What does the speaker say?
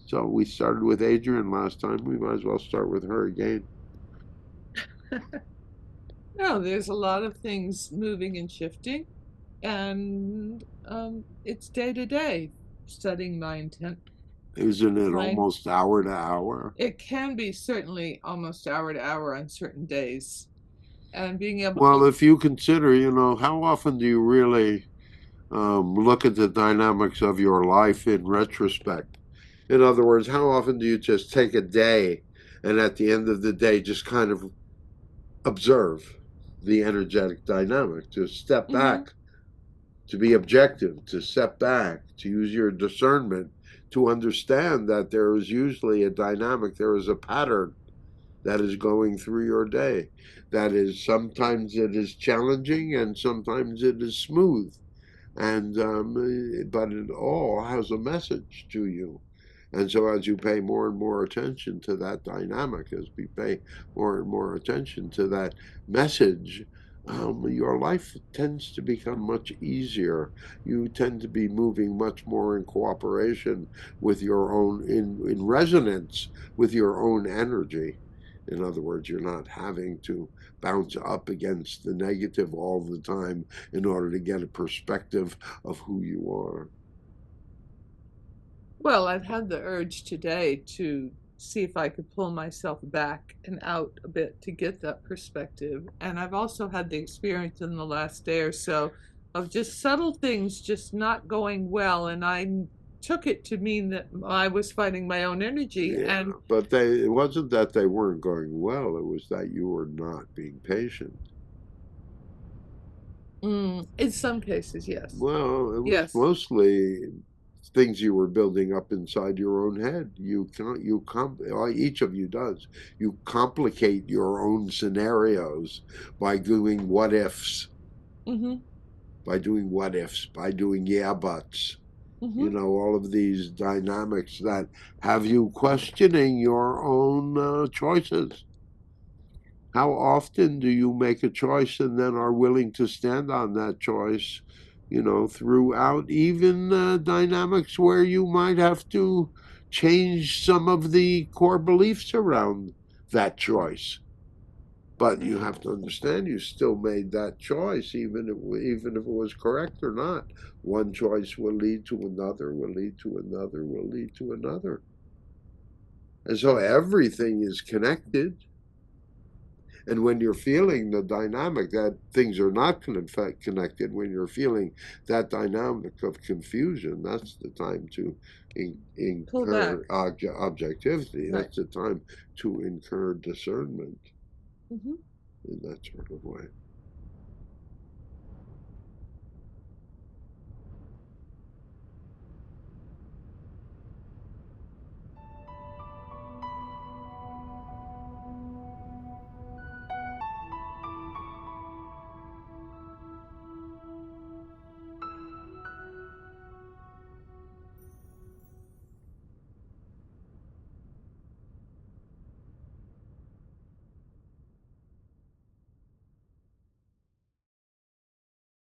So we started with Adrienne last time. We might as well start with her again. No, there's a lot of things moving and shifting, and it's day to day studying my intent. Isn't it My almost hour to hour? It can be certainly almost hour to hour on certain days, and being able Well, to. if you consider, how often do you really look at the dynamics of your life in retrospect? In other words, how often do you just take a day and at the end of the day just kind of observe the energetic dynamic, to step Mhm. back, to be objective, to step back, to use your discernment to understand that there is usually a dynamic, there is a pattern that is going through your day. That is, sometimes it is challenging and sometimes it is smooth. And but it all has a message to you. And so, as you pay more and more attention to that dynamic, as we pay more and more attention to that message, your life tends to become much easier. You tend to be moving much more in cooperation with your own, in resonance with your own energy. In other words, you're not having to bounce up against the negative all the time in order to get a perspective of who you are. Well, I've had the urge today to see if I could pull myself back and out a bit to get that perspective. And I've also had the experience in the last day or so of just subtle things just not going well. And I took it to mean that I was fighting my own energy. Yeah, And but it wasn't that they weren't going well, it was that you were not being patient. in some cases, yes. Well, it was Yes. mostly things you were building up inside your own head. Each of you does. You complicate your own scenarios by doing what ifs, Mm-hmm. by doing yeah buts. Mm-hmm. All of these dynamics that have you questioning your own choices. How often do you make a choice and then are willing to stand on that choice, throughout even dynamics where you might have to change some of the core beliefs around that choice? But you have to understand you still made that choice, even if it was correct or not. One choice will lead to another, will lead to another, will lead to another. And so everything is connected. And when you're feeling the dynamic that things are not connected, when you're feeling that dynamic of confusion, that's the time to Pull back. incur objectivity. Right. That's the time to incur discernment Mm-hmm. in that sort of way.